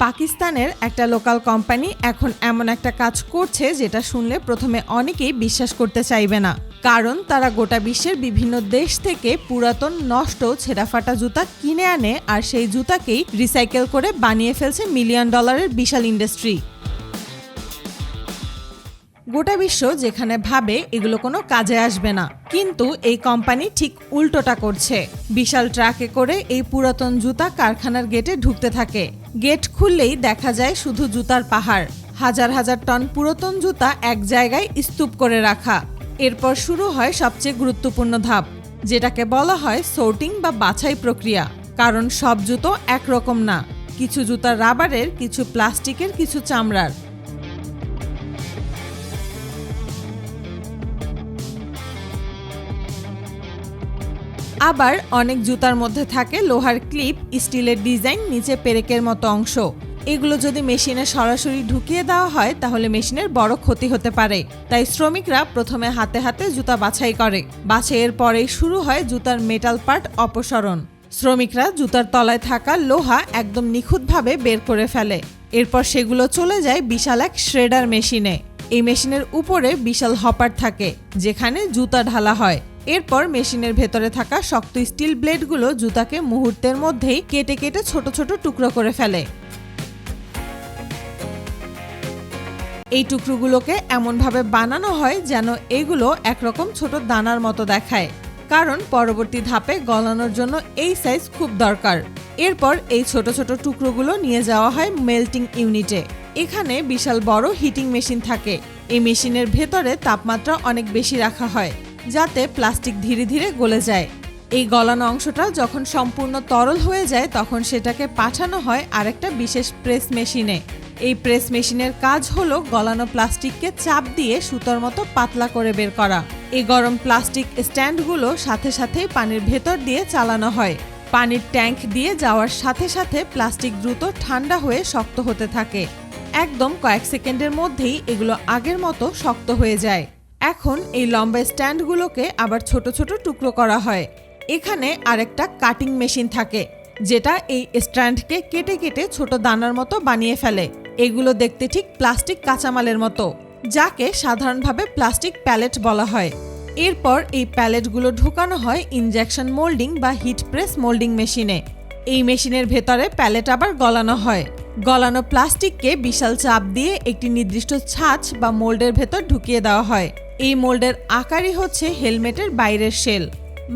পাকিস্তানের একটা local company এখন এমন একটা কাজ করছে যেটা শুনলে প্রথমে অনেকেই বিশ্বাস করতে চাইবে না, কারণ তারা গোটা বিশ্বের বিভিন্ন দেশ থেকে পুরাতন নষ্ট ছেঁড়াফাটা জুতা কিনে আনে আর সেই জুতাকেই রিসাইকেল করে বানিয়ে ফেলছে মিলিয়ন ডলারের বিশাল ইন্ডাস্ট্রি। গোটা বিশ্ব যেখানে ভাবে এগুলো কোনো কাজে আসবে না, কিন্তু এই কোম্পানি ঠিক উল্টোটা করছে। বিশাল ট্রাকে করে এই পুরাতন জুতা কারখানার গেটে ঢুকতে থাকে। গেট খুললেই দেখা যায় শুধু জুতার পাহাড়, হাজার হাজার টন পুরাতন জুতা এক জায়গায় স্তূপ করে রাখা। এরপর শুরু হয় সবচেয়ে গুরুত্বপূর্ণ ধাপ, যেটাকে বলা হয় সর্টিং বা বাছাই প্রক্রিয়া। কারণ সব জুতো একরকম না, কিছু জুতা রাবারের, কিছু প্লাস্টিকের, কিছু চামড়ার। আবার অনেক জুতার মধ্যে থাকে লোহার ক্লিপ, স্টিলের ডিজাইন, নিচে পেরেকের মতো অংশ। এগুলো যদি মেশিনে সরাসরি ঢুকিয়ে দেওয়া হয় তাহলে মেশিনের বড় ক্ষতি হতে পারে। তাই শ্রমিকরা প্রথমে হাতে হাতে জুতা বাছাই করে। বাছাইয়ের পরেই শুরু হয় জুতার মেটাল পার্ট অপসারণ। শ্রমিকরা জুতার তলায় থাকা লোহা একদম নিখুঁতভাবে বের করে ফেলে। এরপর সেগুলো চলে যায় বিশাল এক শ্রেডার মেশিনে। এই মেশিনের উপরে বিশাল হপার থাকে, যেখানে জুতা ঢালা হয়। এরপর মেশিনের ভেতরে থাকা শক্ত স্টিল ব্লেডগুলো জুতাকে মুহূর্তের মধ্যেই কেটে কেটে ছোট ছোট টুকরো করে ফেলে। এই টুকরোগুলোকে এমনভাবে বানানো হয় যেন এগুলো একরকম ছোট দানার মতো দেখায়, কারণ পরবর্তী ধাপে গলানোর জন্য এই সাইজ খুব দরকার। এরপর এই ছোট ছোট টুকরোগুলো নিয়ে যাওয়া হয় মেল্টিং ইউনিটে। এখানে বিশাল বড় হিটিং মেশিন থাকে। এই মেশিনের ভেতরে তাপমাত্রা অনেক বেশি রাখা হয়, যাতে প্লাস্টিক ধীরে ধীরে গলে যায়। এই গলানো অংশটা যখন সম্পূর্ণ তরল হয়ে যায় তখন সেটাকে পাঠানো হয় আরেকটা বিশেষ প্রেস মেশিনে। এই প্রেস মেশিনের কাজ হলো গলানো প্লাস্টিককে চাপ দিয়ে সুতোর মতো পাতলা করে বের করা। এই গরম প্লাস্টিক স্ট্যান্ডগুলো সাথে সাথেই পানির ভেতর দিয়ে চালানো হয়। পানির ট্যাঙ্ক দিয়ে যাওয়ার সাথে সাথে প্লাস্টিক দ্রুত ঠান্ডা হয়ে শক্ত হতে থাকে। একদম কয়েক সেকেন্ডের মধ্যেই এগুলো আগের মতো শক্ত হয়ে যায়। এখন এই লম্বা স্ট্যান্ডগুলোকে আবার ছোট ছোট টুকরো করা হয়। এখানে আরেকটা কাটিং মেশিন থাকে, যেটা এই স্ট্যান্ডকে কেটে কেটে ছোট দানার মতো বানিয়ে ফেলে। এগুলো দেখতে ঠিক প্লাস্টিক কাঁচামালের মতো, যাকে সাধারণভাবে প্লাস্টিক প্যালেট বলা হয়। এরপর এই প্যালেটগুলো ঢুকানো হয় ইনজেকশন মোল্ডিং বা হিট প্রেস মোল্ডিং মেশিনে। এই মেশিনের ভেতরে প্যালেট আবার গলানো হয়। গলানো প্লাস্টিককে বিশাল চাপ দিয়ে একটি নির্দিষ্ট ছাঁচ বা মোল্ডের ভেতর ঢুকিয়ে দেওয়া হয়। এই মোল্ডের আকারই হচ্ছে হেলমেটের বাইরের শেল,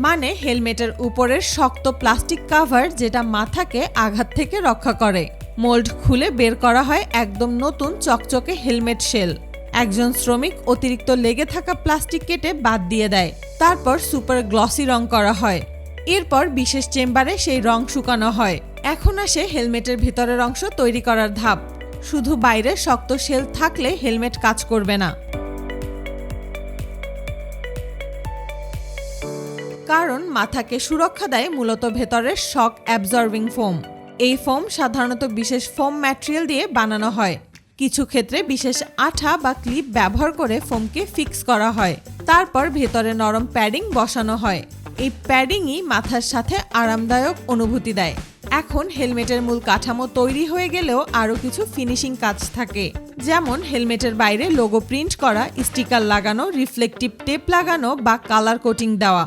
মানে হেলমেটের উপরের শক্ত প্লাস্টিক কাভার, যেটা মাথাকে আঘাত থেকে রক্ষা করে। মোল্ড খুলে বের করা হয় একদম নতুন চকচকে হেলমেট শেল। একজন শ্রমিক অতিরিক্ত লেগে থাকা প্লাস্টিক কেটে বাদ দিয়ে দেয়। তারপর সুপার গ্লসি রং করা হয়। এরপর বিশেষ চেম্বারে সেই রং শুকানো হয়। এখন আসে হেলমেটের ভেতরের অংশ তৈরি করার ধাপ। শুধু বাইরে শক্ত শেল থাকলে হেলমেট কাজ করবে না, কারণ মাথাকে সুরক্ষা দেয় মূলত ভেতরের শক অ্যাবজর্বিং ফোম। এই ফোম সাধারণত বিশেষ ফোম ম্যাটেরিয়াল দিয়ে বানানো হয়। কিছু ক্ষেত্রে বিশেষ আঠা বা ক্লিপ ব্যবহার করে ফোমকে ফিক্স করা হয়। তারপর ভেতরে নরম প্যাডিং বসানো হয়। এই প্যাডিংই মাথার সাথে আরামদায়ক অনুভূতি দেয়। এখন হেলমেটের মূল কাঠামো তৈরি হয়ে গেলেও আরও কিছু ফিনিশিং কাজ থাকে, যেমন হেলমেটের বাইরে লোগো প্রিন্ট করা, স্টিকার লাগানো, রিফ্লেকটিভ টেপ লাগানো বা কালার কোটিং দেওয়া।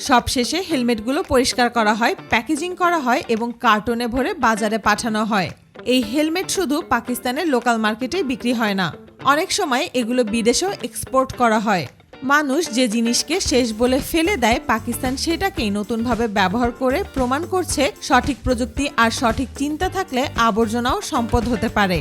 সবশেষে হেলমেটগুলো পরিষ্কার করা হয়, প্যাকেজিং করা হয় এবং কার্টনে ভরে বাজারে পাঠানো হয়। এই হেলমেট শুধু পাকিস্তানের লোকাল মার্কেটেই বিক্রি হয় না, অনেক সময় এগুলো বিদেশেও এক্সপোর্ট করা হয়। মানুষ যে জিনিসকে শেষ বলে ফেলে দেয়, পাকিস্তান সেটাকেই নতুনভাবে ব্যবহার করে প্রমাণ করছে সঠিক প্রযুক্তি আর সঠিক চিন্তা থাকলে আবর্জনাও সম্পদ হতে পারে।